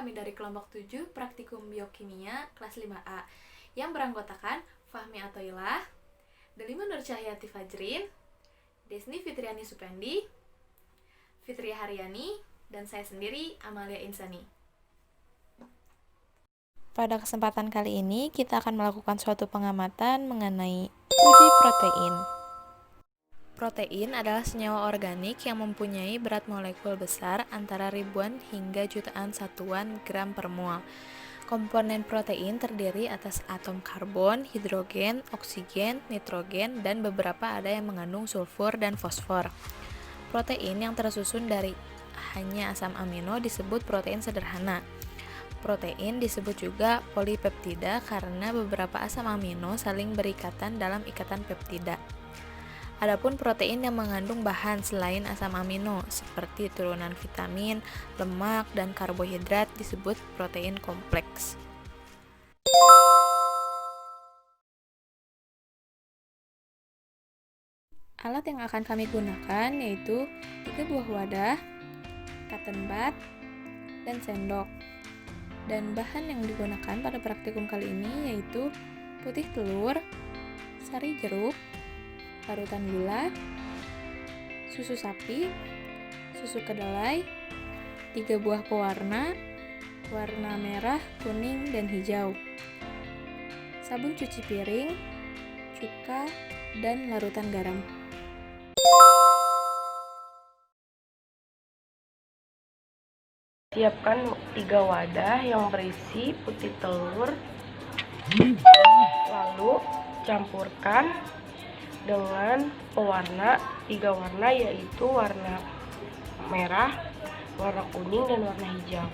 kami dari kelompok 7 Praktikum Biokimia kelas 5A yang beranggotakan Fahmi Atoilah, Delima Nur Cahyati Fajrin, Desni Fitriani Supendi, Fitria Haryani, dan saya sendiri Amalia Insani. Pada kesempatan kali ini, kita akan melakukan suatu pengamatan mengenai uji protein. Protein adalah senyawa organik yang mempunyai berat molekul besar antara ribuan hingga jutaan satuan gram per mol. Komponen protein terdiri atas atom karbon, hidrogen, oksigen, nitrogen, dan beberapa ada yang mengandung sulfur dan fosfor. Protein yang tersusun dari hanya asam amino disebut protein sederhana. Protein disebut juga polipeptida karena beberapa asam amino saling berikatan dalam ikatan peptida. Adapun protein yang mengandung bahan selain asam amino seperti turunan vitamin, lemak, dan karbohidrat disebut protein kompleks. Alat yang akan kami gunakan yaitu 3 buah wadah, cotton bud, dan sendok. Dan bahan yang digunakan pada praktikum kali ini yaitu putih telur, sari jeruk, larutan gula, susu sapi, susu kedelai, 3 buah pewarna, warna merah, kuning, dan hijau, sabun cuci piring, cuka, dan larutan garam. Siapkan 3 wadah yang berisi putih telur, lalu campurkan dengan pewarna 3 warna, yaitu warna merah, warna kuning, dan warna hijau.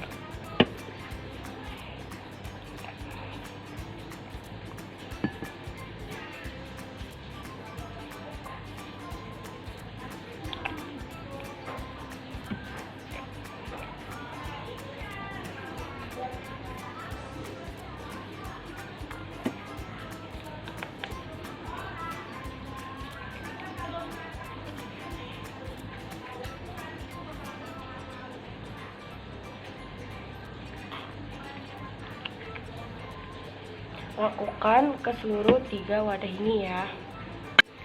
Lakukan ke seluruh 3 wadah ini ya.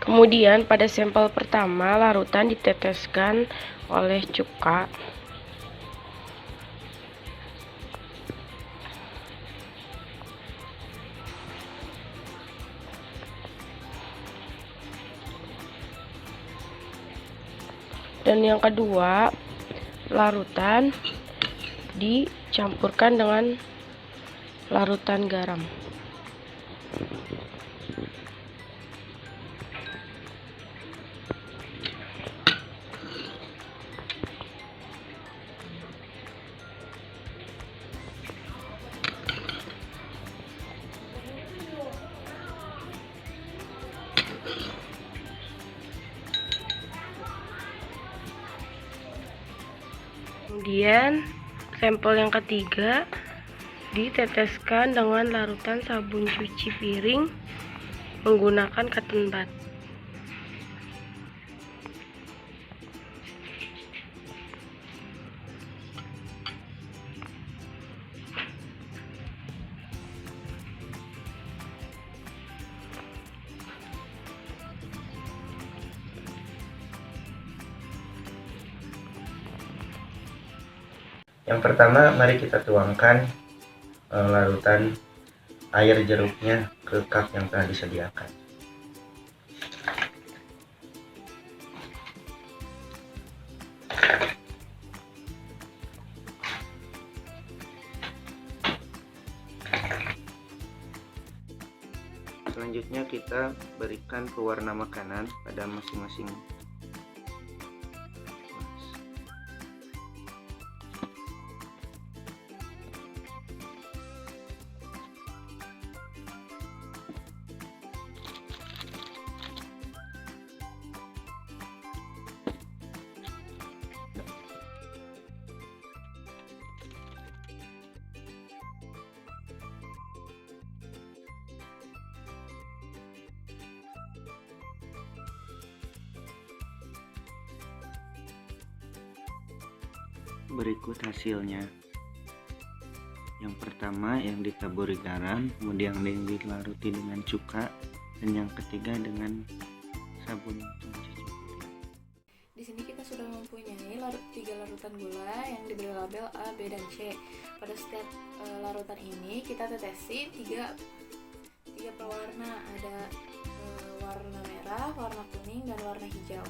Kemudian pada sampel pertama larutan diteteskan oleh cuka. Dan yang kedua, larutan dicampurkan dengan larutan garam. Kemudian sampel yang ketiga diteteskan dengan larutan sabun cuci piring menggunakan cotton bud. Yang pertama, mari kita tuangkan larutan air jeruknya ke cup yang telah disediakan. Selanjutnya kita berikan pewarna makanan pada masing-masing. Berikut hasilnya. Yang pertama yang ditaburi garam, kemudian yang dilaruti dengan cuka, dan yang ketiga dengan sabun pencuci piring. Di sini kita sudah mempunyai 3 larutan gula yang diberi label A, B, dan C. Pada setiap larutan ini kita tetesi 3 pewarna, ada warna merah, warna kuning, dan warna hijau.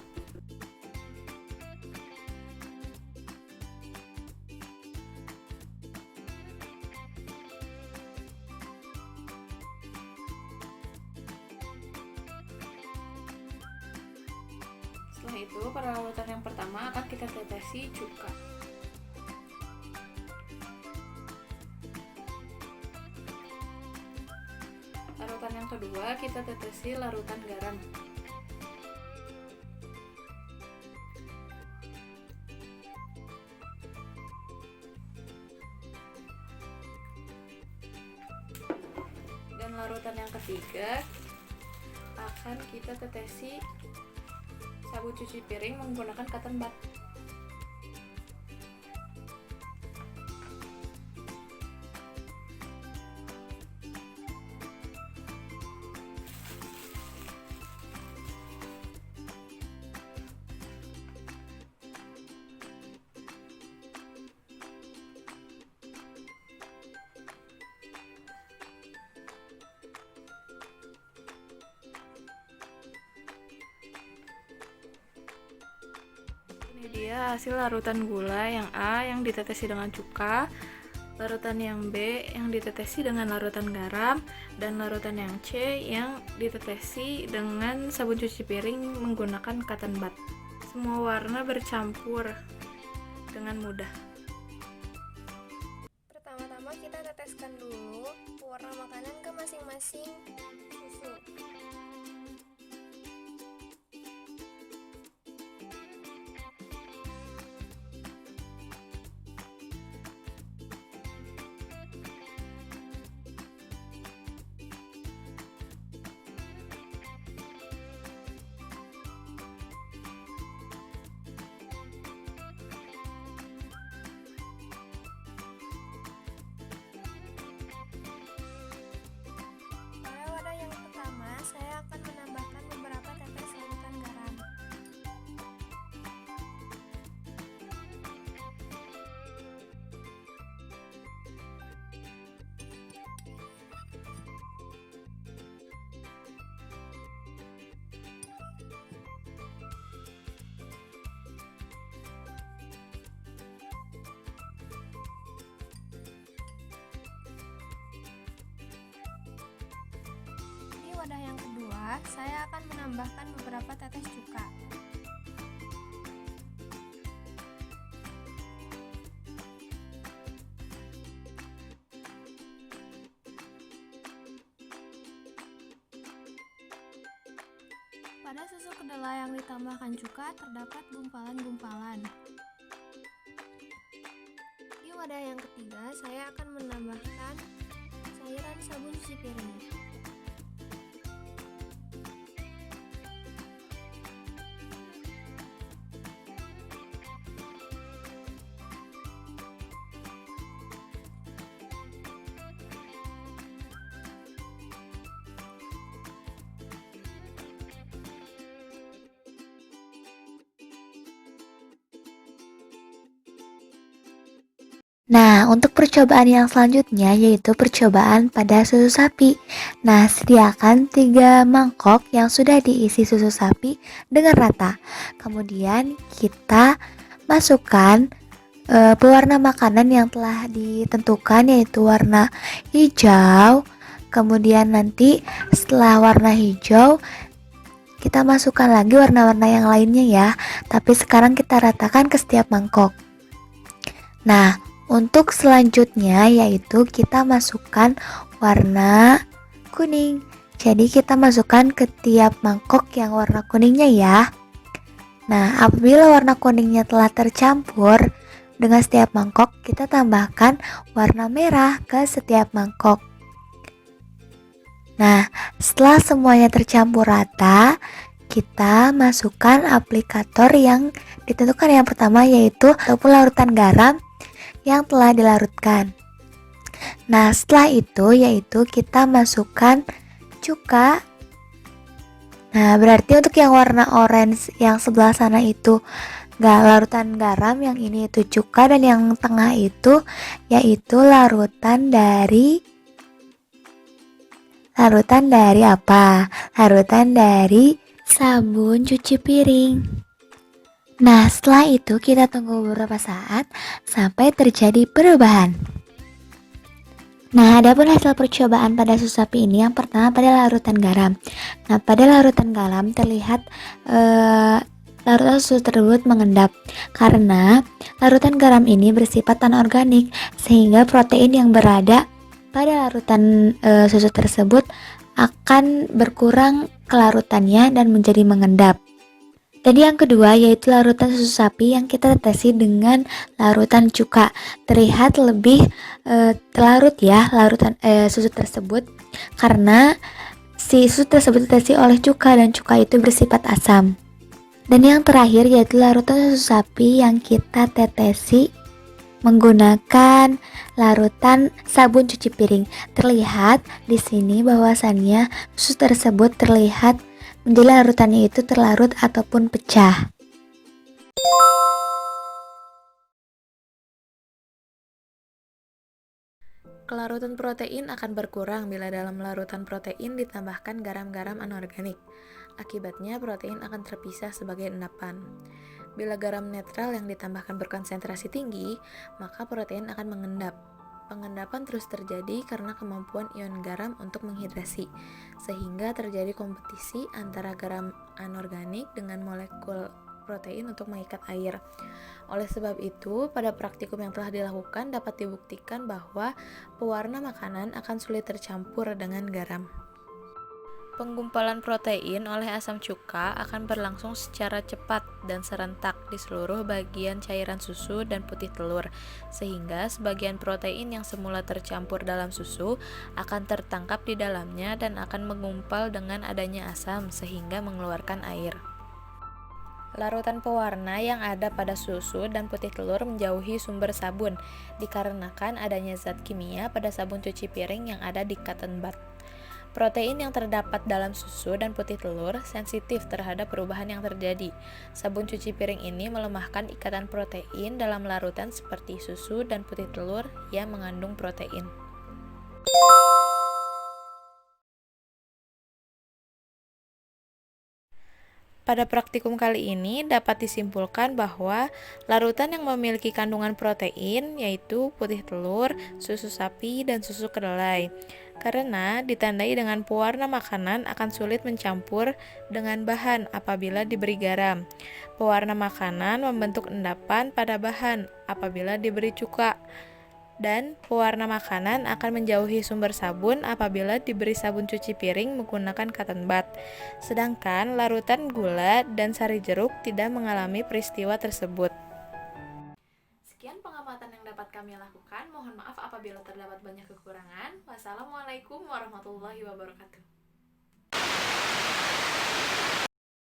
Setelah itu, pada larutan yang pertama akan kita tetesi cuka. Larutan yang kedua kita tetesi larutan garam. Dan larutan yang ketiga akan kita tetesi sabun cuci piring menggunakan cotton bud. Ini dia hasil larutan gula yang A yang ditetesi dengan cuka, larutan yang B yang ditetesi dengan larutan garam, dan larutan yang C yang ditetesi dengan sabun cuci piring menggunakan cotton bud. Semua warna bercampur dengan mudah. Pertama-tama kita teteskan dulu pewarna makanan ke masing-masing susu. Pada wadah yang pertama, saya akan menambahkan beberapa tetes larutan garam. Di wadah yang kedua, saya akan menambahkan beberapa tetes cuka. Pada susu kedelai yang ditambahkan cuka terdapat gumpalan-gumpalan. Di wadah yang ketiga, saya akan menambahkan cairan sabun cuci piring. Nah, untuk percobaan yang selanjutnya yaitu percobaan pada susu sapi. Nah, sediakan 3 mangkok yang sudah diisi susu sapi dengan rata. Kemudian kita masukkan pewarna makanan yang telah ditentukan yaitu warna hijau. Kemudian nanti setelah warna hijau kita masukkan lagi warna-warna yang lainnya ya. Tapi sekarang kita ratakan ke setiap mangkok. Nah, untuk selanjutnya yaitu kita masukkan warna kuning. Jadi kita masukkan ke tiap mangkok yang warna kuningnya ya. Nah, apabila warna kuningnya telah tercampur dengan setiap mangkok, kita tambahkan warna merah ke setiap mangkok. Nah, setelah semuanya tercampur rata, kita masukkan aplikator yang ditentukan yang pertama yaitu ataupun larutan garam yang telah dilarutkan. Nah, setelah itu yaitu kita masukkan cuka. Nah, berarti untuk yang warna orange yang sebelah sana itu larutan garam, yang ini itu cuka, dan yang tengah itu yaitu larutan dari apa? Larutan dari sabun cuci piring. Nah, setelah itu kita tunggu beberapa saat sampai terjadi perubahan. Nah, adapun hasil percobaan pada susu sapi ini, yang pertama pada larutan garam. Nah, pada larutan garam terlihat larutan susu tersebut mengendap karena larutan garam ini bersifat anorganik, sehingga protein yang berada pada larutan susu tersebut akan berkurang kelarutannya dan menjadi mengendap. Dan yang kedua yaitu larutan susu sapi yang kita tetesi dengan larutan cuka. Terlihat lebih larut ya larutan susu tersebut, karena si susu tersebut ditetesi oleh cuka dan cuka itu bersifat asam. Dan yang terakhir yaitu larutan susu sapi yang kita tetesi menggunakan larutan sabun cuci piring. Terlihat di sini bahwasannya susu tersebut terlihat menjadi larutannya itu terlarut ataupun pecah. Kelarutan protein akan berkurang bila dalam larutan protein ditambahkan garam-garam anorganik. Akibatnya protein akan terpisah sebagai endapan. Bila garam netral yang ditambahkan berkonsentrasi tinggi, maka protein akan mengendap. Pengendapan terus terjadi karena kemampuan ion garam untuk menghidrasi, sehingga terjadi kompetisi antara garam anorganik dengan molekul protein untuk mengikat air. Oleh sebab itu, pada praktikum yang telah dilakukan dapat dibuktikan bahwa pewarna makanan akan sulit tercampur dengan garam. Penggumpalan protein oleh asam cuka akan berlangsung secara cepat dan serentak di seluruh bagian cairan susu dan putih telur, sehingga sebagian protein yang semula tercampur dalam susu akan tertangkap di dalamnya dan akan menggumpal dengan adanya asam sehingga mengeluarkan air. Larutan pewarna yang ada pada susu dan putih telur menjauhi sumber sabun dikarenakan adanya zat kimia pada sabun cuci piring yang ada di cotton bud. Protein yang terdapat dalam susu dan putih telur sensitif terhadap perubahan yang terjadi. Sabun cuci piring ini melemahkan ikatan protein dalam larutan seperti susu dan putih telur yang mengandung protein. Pada praktikum kali ini dapat disimpulkan bahwa larutan yang memiliki kandungan protein yaitu putih telur, susu sapi, dan susu kedelai. Karena ditandai dengan pewarna makanan akan sulit mencampur dengan bahan apabila diberi garam. Pewarna makanan membentuk endapan pada bahan apabila diberi cuka. Dan pewarna makanan akan menjauhi sumber sabun apabila diberi sabun cuci piring menggunakan cotton bud. Sedangkan larutan gula dan sari jeruk tidak mengalami peristiwa tersebut. Sekian pengamatan yang dapat kami lakukan. Mohon maaf apabila terdapat banyak kekurangan. Wassalamualaikum warahmatullahi wabarakatuh.